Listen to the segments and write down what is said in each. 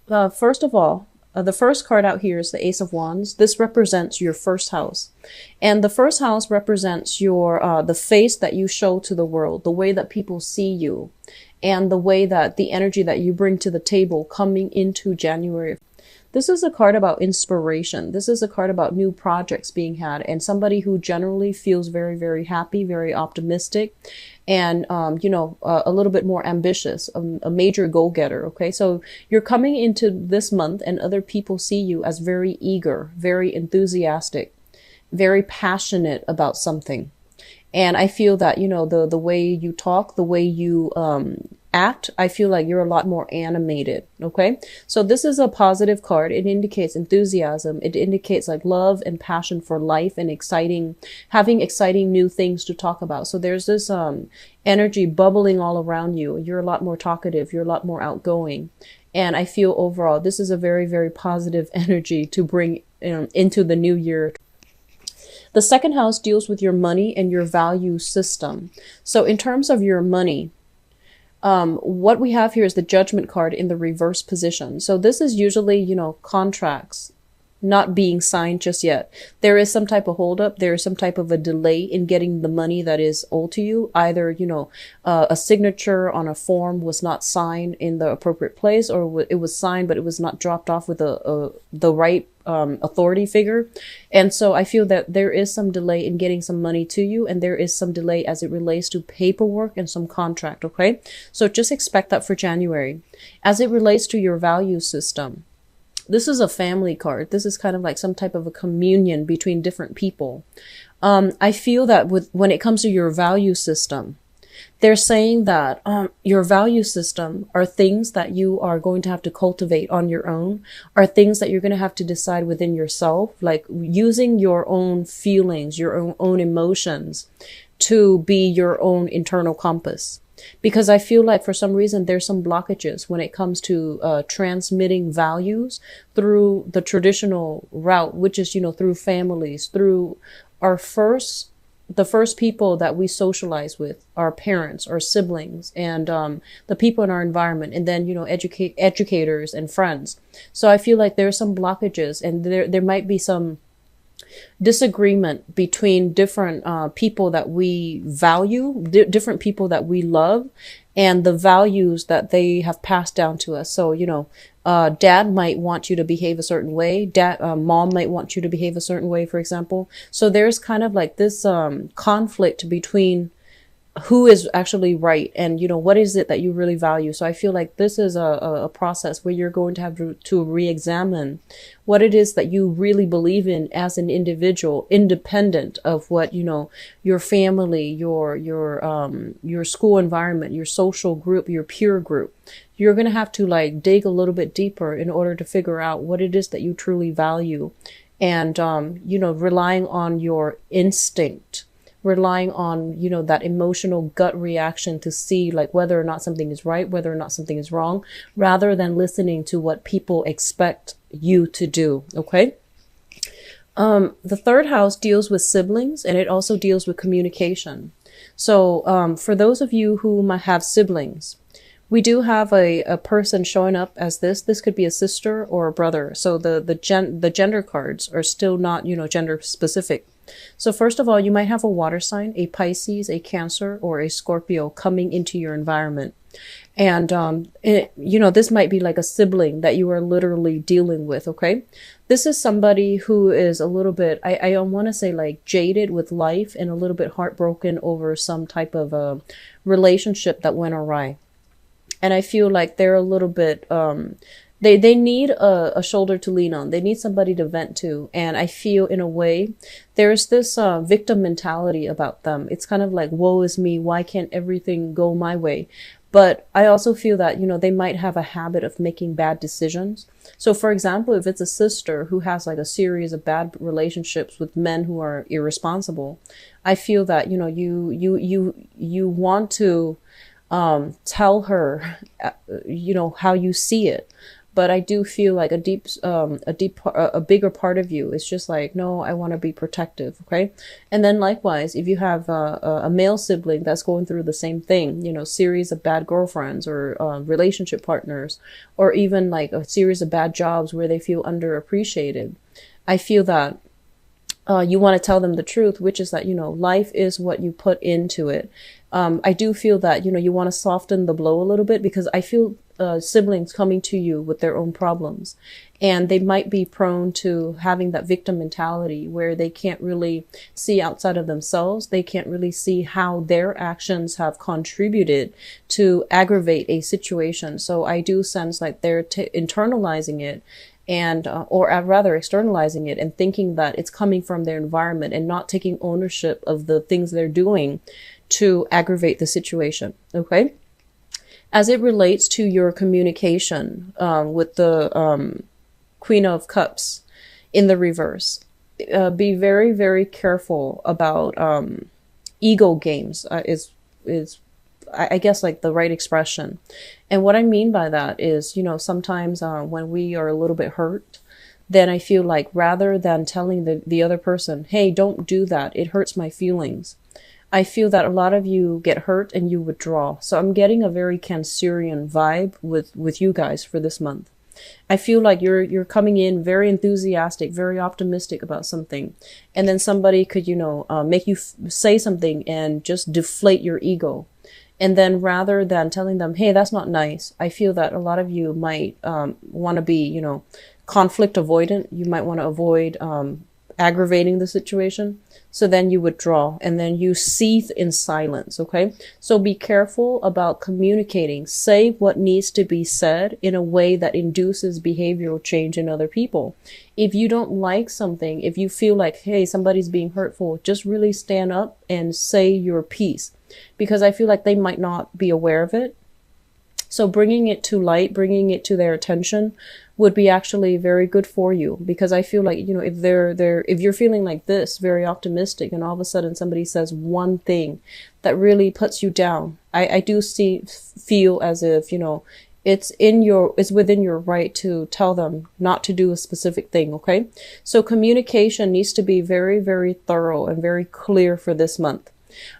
First of all, the first card out here is the Ace of Wands. This represents your first house. And the first house represents your the face that you show to the world, the way that people see you, and the way that the energy that you bring to the table coming into January. This is a card about inspiration. This is a card about new projects being had and somebody who generally feels very, very happy, very optimistic, and, a little bit more ambitious, a major goal-getter. Okay. So you're coming into this month and other people see you as very eager, very enthusiastic, very passionate about something. And I feel that, the way you talk, the way you, act, I feel like you're a lot more animated. Okay. So this is a positive card. It indicates enthusiasm. It indicates like love and passion for life and having exciting new things to talk about. So there's this, energy bubbling all around you. You're a lot more talkative. You're a lot more outgoing. And I feel overall, this is a very, very positive energy to bring into the new year. The second house deals with your money and your value system. So in terms of your money, what we have here is the Judgment card in the reverse position. So this is usually, contracts not being signed just yet. There is some type of holdup. There is some type of a delay in getting the money that is owed to you. Either, a signature on a form was not signed in the appropriate place, or it was signed, but it was not dropped off with the right authority figure. And so I feel that there is some delay in getting some money to you, and there is some delay as it relates to paperwork and some contract. Okay. So just expect that for January. As it relates to your value system, this is a family card. This is kind of like some type of a communion between different people. I feel that when it comes to your value system, they're saying that your value system are things that you are going to have to cultivate on your own, are things that you're going to have to decide within yourself, like using your own feelings, your own emotions to be your own internal compass. Because I feel like for some reason there's some blockages when it comes to transmitting values through the traditional route, which is, through families, through the first people that we socialize with, our parents, our siblings, and the people in our environment, and then, educators and friends. So I feel like there's some blockages, and there might be some disagreement between different people that we value, different people that we love, and the values that they have passed down to us. So, dad might want you to behave a certain way. Mom might want you to behave a certain way, for example. So there's kind of like this conflict between who is actually right and, what is it that you really value. So I feel like this is a process where you're going to have to re-examine what it is that you really believe in as an individual, independent of what, your family, your school environment, your social group, your peer group. You're going to have to like dig a little bit deeper in order to figure out what it is that you truly value, and, relying on your instinct, relying on, that emotional gut reaction to see like whether or not something is right, whether or not something is wrong, rather than listening to what people expect you to do. Okay. The third house deals with siblings, and it also deals with communication. So, for those of you who might have siblings, we do have a person showing up as this. This could be a sister or a brother. So the gender cards are still not, gender specific. So first of all, you might have a water sign, a Pisces, a Cancer, or a Scorpio coming into your environment. And, this might be like a sibling that you are literally dealing with. Okay. This is somebody who is a little bit, I want to say like jaded with life and a little bit heartbroken over some type of a relationship that went awry. And I feel like they're a little bit, they need a shoulder to lean on. They need somebody to vent to. And I feel in a way, there's this victim mentality about them. It's kind of like, woe is me. Why can't everything go my way? But I also feel that, they might have a habit of making bad decisions. So for example, if it's a sister who has like a series of bad relationships with men who are irresponsible, I feel that, you want to tell her, how you see it. but I do feel like a bigger part of you is just like, no, I want to be protective. Okay. And then likewise, if you have a male sibling that's going through the same thing, you know, series of bad girlfriends or relationship partners, or even like a series of bad jobs where they feel underappreciated, I feel that you want to tell them the truth, which is that, you know, life is what you put into it. I do feel that, you know, you want to soften the blow a little bit, because I feel siblings coming to you with their own problems, and they might be prone to having that victim mentality where they can't really see outside of themselves. They can't really see how their actions have contributed to aggravate a situation. So I do sense like they're internalizing it, and or rather externalizing it, and thinking that it's coming from their environment and not taking ownership of the things they're doing to aggravate the situation. Okay. As it relates to your communication with the Queen of Cups in the reverse, be very, very careful about ego games. Is I guess like the right expression. And what I mean by that is, you know, sometimes when we are a little bit hurt, then I feel like rather than telling the other person, hey, don't do that, it hurts my feelings, I feel that a lot of you get hurt and you withdraw. So I'm getting a very Cancerian vibe with you guys for this month. I feel like you're coming in very enthusiastic, very optimistic about something, and then somebody could, you know, make you say something and just deflate your ego. And then rather than telling them, hey, that's not nice, I feel that a lot of you might want to be, you know, conflict avoidant. You might want to avoid aggravating the situation. So then you withdraw, and then you seethe in silence. Okay. So be careful about communicating. Say what needs to be said in a way that induces behavioral change in other people. If you don't like something, if you feel like, hey, somebody's being hurtful, just really stand up and say your piece, because I feel like they might not be aware of it. So bringing it to light, bringing it to their attention would be actually very good for you, because I feel like, you know, if you're feeling like this, very optimistic, and all of a sudden somebody says one thing that really puts you down, I do feel as if, you know, it's within your right to tell them not to do a specific thing. Okay. So communication needs to be very, very thorough and very clear for this month.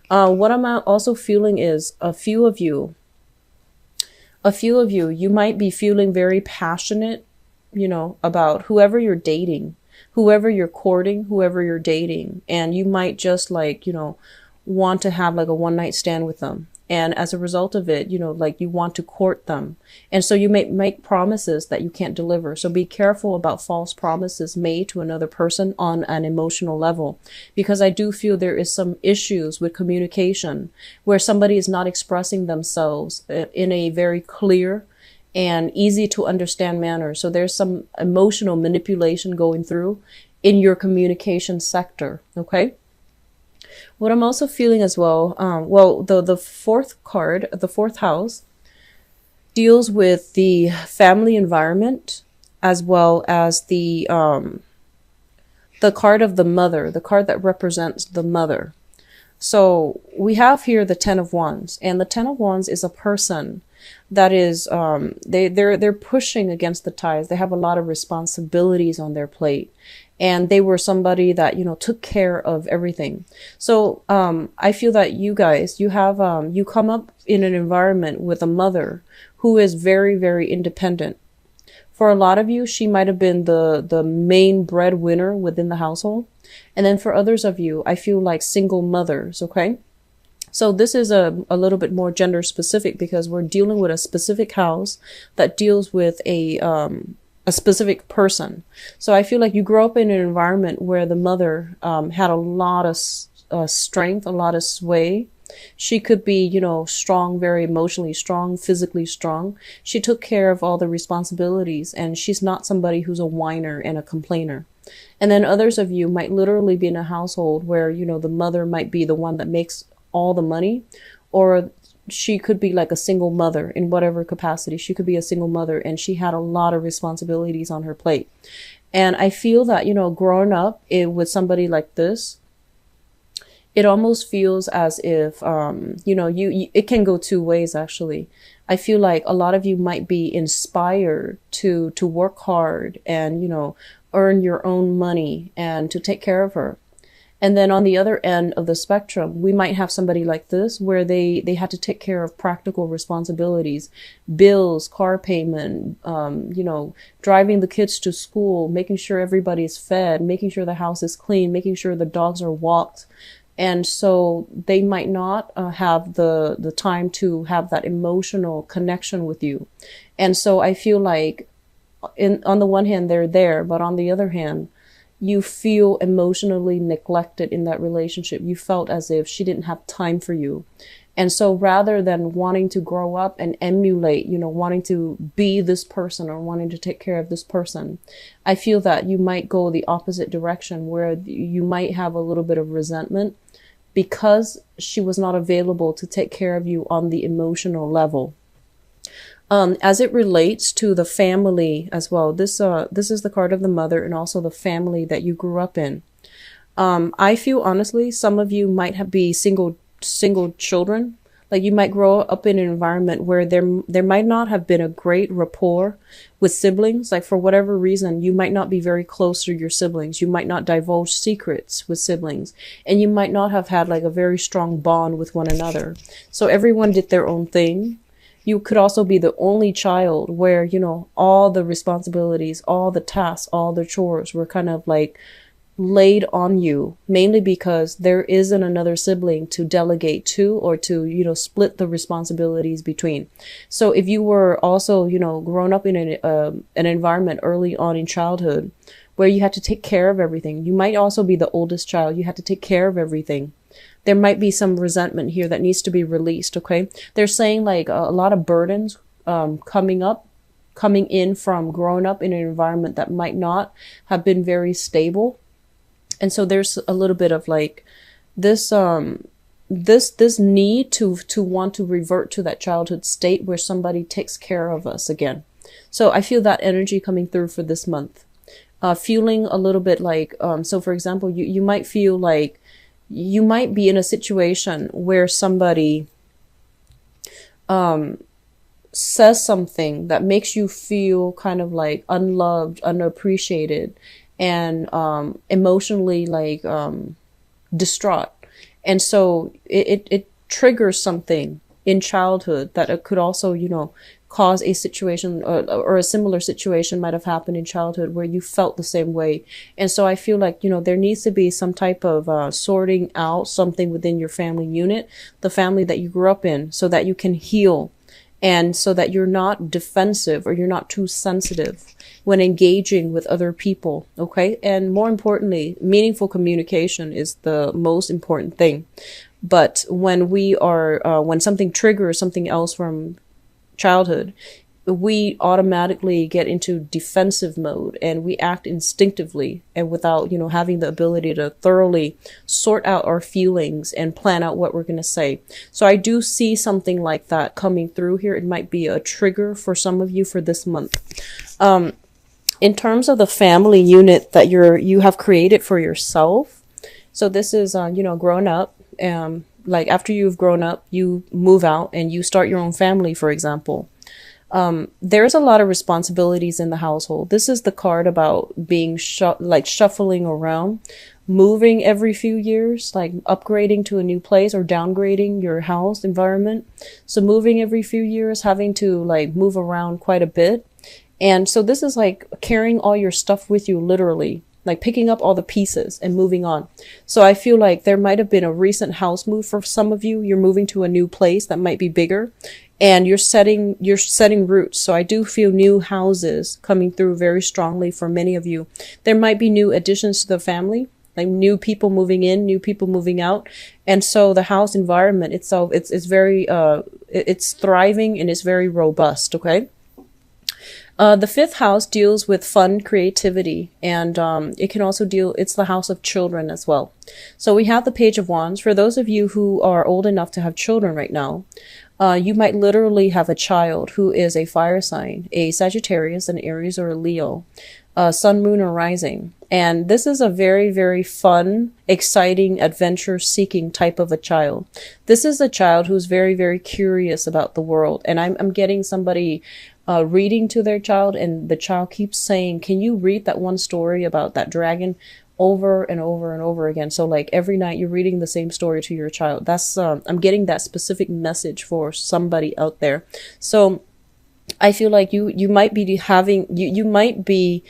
What I'm also feeling is a few of you, you might be feeling very passionate, you know, about whoever you're dating, whoever you're courting, whoever you're dating. And you might just like, you know, want to have like a one night stand with them. And as a result of it, you know, like you want to court them. And so you may make promises that you can't deliver. So be careful about false promises made to another person on an emotional level, because I do feel there is some issues with communication where somebody is not expressing themselves in a very clear and easy to understand manner. So there's some emotional manipulation going through in your communication sector. Okay. What I'm also feeling as well, the fourth card, the fourth house, deals with the family environment, as well as the card of the mother, the card that represents the mother. So we have here the Ten of Wands, and the Ten of Wands is a person that is, they're pushing against the tides. They have a lot of responsibilities on their plate. And they were somebody that, you know, took care of everything. So, I feel that you guys, you have, you come up in an environment with a mother who is very, very independent. For a lot of you, she might have been the main breadwinner within the household. And then for others of you, I feel like single mothers. Okay. So this is a little bit more gender specific, because we're dealing with a specific house that deals with a specific person. So I feel like you grow up in an environment where the mother had a lot of strength, a lot of sway. She could be, you know, strong, very emotionally strong, physically strong. She took care of all the responsibilities, and she's not somebody who's a whiner and a complainer. And then others of you might literally be in a household where, you know, the mother might be the one that makes all the money, or she could be like a single mother in whatever capacity. She could be a single mother, and she had a lot of responsibilities on her plate. And I feel that, you know, growing up with somebody like this, it almost feels as if, it can go two ways, actually. I feel like a lot of you might be inspired to work hard and, earn your own money and to take care of her. And then on the other end of the spectrum, we might have somebody like this where they had to take care of practical responsibilities, bills, car payment, driving the kids to school, making sure everybody's fed, making sure the house is clean, making sure the dogs are walked. And so they might not have the time to have that emotional connection with you. And so I feel like on the one hand, they're there, but on the other hand, you feel emotionally neglected in that relationship. You felt as if she didn't have time for you. And so rather than wanting to grow up and emulate, wanting to be this person or wanting to take care of this person, I feel that you might go the opposite direction where you might have a little bit of resentment because she was not available to take care of you on the emotional level. As it relates to the family as well, this is the card of the mother and also the family that you grew up in. I feel honestly, some of you might be single children. Like you might grow up in an environment where there might not have been a great rapport with siblings. Like for whatever reason, you might not be very close to your siblings. You might not divulge secrets with siblings, and you might not have had like a very strong bond with one another. So everyone did their own thing. You could also be the only child where, all the responsibilities, all the tasks, all the chores were kind of like laid on you, mainly because there isn't another sibling to delegate to or to, split the responsibilities between. So if you were also, grown up in an environment early on in childhood where you had to take care of everything, you might also be the oldest child. You had to take care of everything. There might be some resentment here that needs to be released, okay? They're saying like a lot of burdens coming in from growing up in an environment that might not have been very stable. And so there's a little bit of like this need to want to revert to that childhood state where somebody takes care of us again. So I feel that energy coming through for this month. Feeling a little bit like, so for example, you might feel like you might be in a situation where somebody says something that makes you feel kind of like unloved, underappreciated, and emotionally like distraught. And so it triggers something in childhood that it could also, cause a situation or a similar situation might have happened in childhood where you felt the same way. And so I feel like, there needs to be some type of sorting out something within your family unit, the family that you grew up in, so that you can heal and so that you're not defensive or you're not too sensitive when engaging with other people. Okay. And more importantly, meaningful communication is the most important thing. But when when something triggers something else from childhood, we automatically get into defensive mode and we act instinctively and without, having the ability to thoroughly sort out our feelings and plan out what we're going to say. So I do see something like that coming through here. It might be a trigger for some of you for this month. In terms of the family unit that you have created for yourself. So this is, grown up. Like after you've grown up, you move out and you start your own family, for example. There's a lot of responsibilities in the household. This is the card about being shuffling around, moving every few years, like upgrading to a new place or downgrading your house environment. So moving every few years, having to like move around quite a bit. And so this is like carrying all your stuff with you, literally. Like picking up all the pieces and moving on. So I feel like there might have been a recent house move for some of you. You're moving to a new place that might be bigger and you're setting roots. So I do feel new houses coming through very strongly for many of you. There might be new additions to the family, like new people moving in, new people moving out. And so the house environment itself, it's very, it's thriving and it's very robust. Okay. The fifth house deals with fun, creativity, and it can also it's the house of children as well. So we have the Page of Wands. For those of you who are old enough to have children right now, You might literally have a child who is a fire sign, a Sagittarius, an Aries, or a Leo, sun, moon, or rising. And this is a very, very fun, exciting, adventure-seeking type of a child. This is a child who's very, very curious about the world. And I'm getting somebody reading to their child, and the child keeps saying, can you read that one story about that dragon over and over and over again? So like every night you're reading the same story to your child. That's I'm getting that specific message for somebody out there. So I feel like you might be having, you might be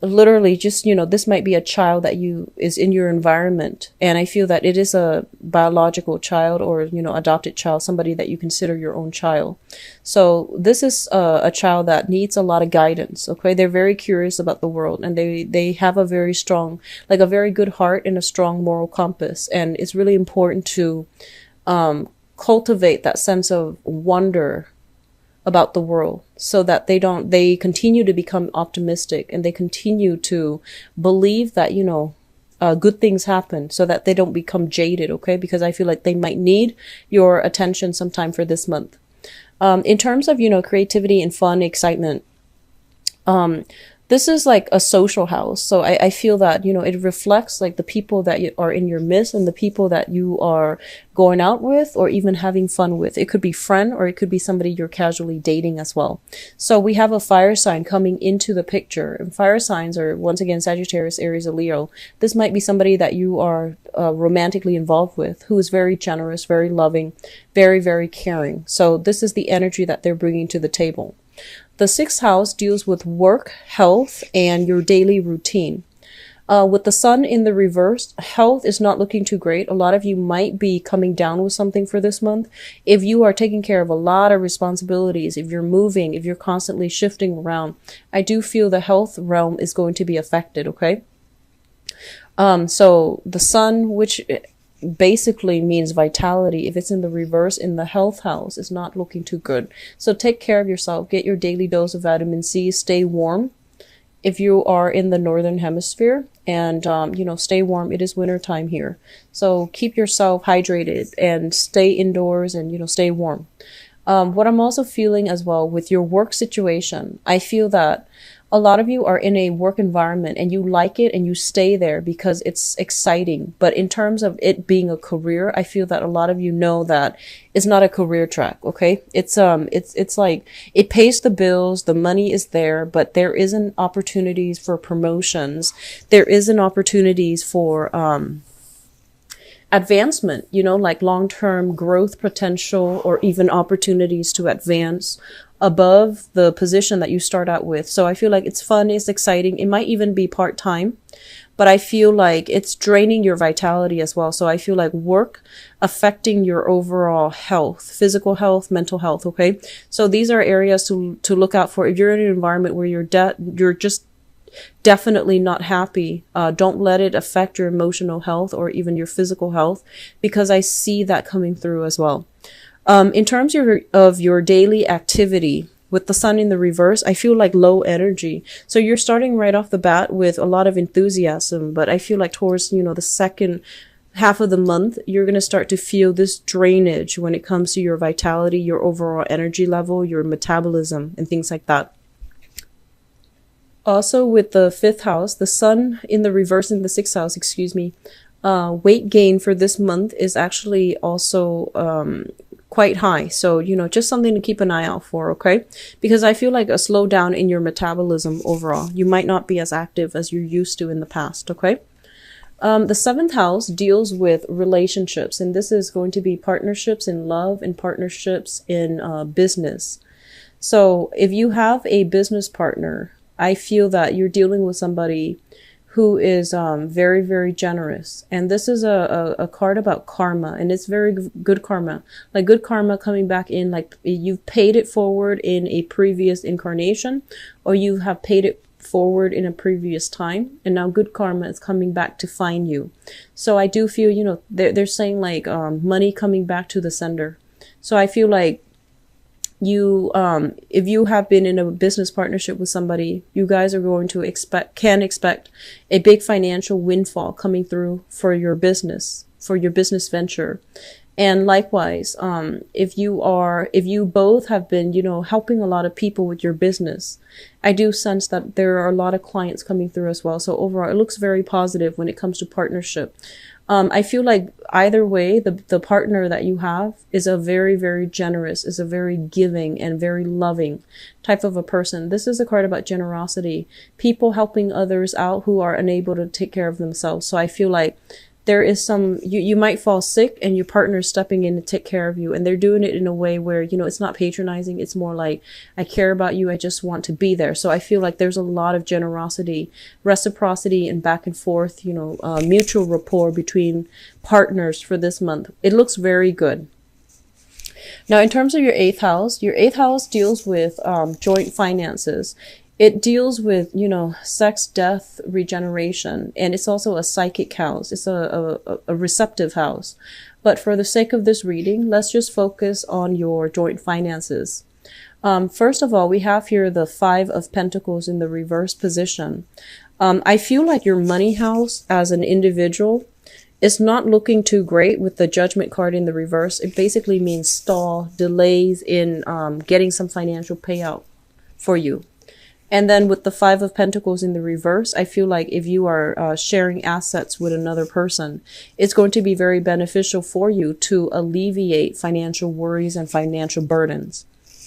literally just, this might be a child that is in your environment. And I feel that it is a biological child or, adopted child, somebody that you consider your own child. So this is a child that needs a lot of guidance. Okay. They're very curious about the world, and they have a very strong, like a very good heart and a strong moral compass. And it's really important to, cultivate that sense of wonder about the world, so that they continue to become optimistic, and they continue to believe that, good things happen, so that they don't become jaded. Okay. Because I feel like they might need your attention sometime for this month. In terms of, creativity and fun, excitement, this is like a social house. So I feel that, it reflects like the people that are in your midst and the people that you are going out with or even having fun with. It could be friend, or it could be somebody you're casually dating as well. So we have a fire sign coming into the picture, and fire signs are once again Sagittarius, Aries, or Leo. This might be somebody that you are romantically involved with, who is very generous, very loving, very, very caring. So this is the energy that they're bringing to the table. The sixth house deals with work, health, and your daily routine. With the sun in the reverse, health is not looking too great. A lot of you might be coming down with something for this month. If you are taking care of a lot of responsibilities, if you're moving, if you're constantly shifting around, I do feel the health realm is going to be affected, okay? So the sun, which basically means vitality, if it's in the reverse in the health house, is not looking too good. So take care of yourself, get your daily dose of vitamin C, stay warm if you are in the northern hemisphere, and stay warm. It is winter time here, so keep yourself hydrated and stay indoors, and stay warm. What I'm also feeling as well with your work situation, I feel that a lot of you are in a work environment and you like it and you stay there because it's exciting. But in terms of it being a career, I feel that a lot of you know that it's not a career track. Okay. It's like it pays the bills. The money is there, but there isn't opportunities for promotions. There isn't opportunities for, advancement, like long-term growth potential, or even opportunities to advance above the position that you start out with. So I feel like it's fun, it's exciting. It might even be part-time, but I feel like it's draining your vitality as well. So I feel like work affecting your overall health, physical health, mental health. Okay. So these are areas to look out for. If you're in an environment where you're just definitely not happy, don't let it affect your emotional health or even your physical health, because I see that coming through as well. In terms of your daily activity, with the sun in the reverse, I feel like low energy. So you're starting right off the bat with a lot of enthusiasm, but I feel like towards, the second half of the month, you're going to start to feel this drainage when it comes to your vitality, your overall energy level, your metabolism, and things like that. Also, with the fifth house, the sun in the reverse in the sixth house, weight gain for this month is actually also quite high. So, just something to keep an eye out for, okay? Because I feel like a slowdown in your metabolism overall. You might not be as active as you're used to in the past, okay? The seventh house deals with relationships, and this is going to be partnerships in love and partnerships in business. So if you have a business partner, I feel that you're dealing with somebody who is very, very generous. And this is a card about karma, and it's very good karma. Like good karma coming back in, like you've paid it forward in a previous incarnation, or you have paid it forward in a previous time, and now good karma is coming back to find you. So I do feel, they're saying like money coming back to the sender. So I feel like if you have been in a business partnership with somebody, you guys are going to expect a big financial windfall coming through for your business venture. And likewise, if you both have been, helping a lot of people with your business, I do sense that there are a lot of clients coming through as well. So overall, it looks very positive when it comes to partnership. I feel like either way, the partner that you have is a very, very generous, is a very giving and very loving type of a person. This is a card about generosity, people helping others out who are unable to take care of themselves. So I feel like there is you might fall sick and your partner is stepping in to take care of you, and they're doing it in a way where, it's not patronizing. It's more like, I care about you. I just want to be there. So I feel like there's a lot of generosity, reciprocity, and back and forth, mutual rapport between partners for this month. It looks very good. Now, in terms of your eighth house deals with joint finances. It deals with, sex, death, regeneration, and it's also a psychic house. It's a receptive house. But for the sake of this reading, let's just focus on your joint finances. First of all, we have here the Five of Pentacles in the reverse position. I feel like your money house as an individual is not looking too great with the Judgment card in the reverse. It basically means stall, delays in getting some financial payout for you. And then with the Five of Pentacles in the reverse, I feel like if you are sharing assets with another person, it's going to be very beneficial for you to alleviate financial worries and financial burdens.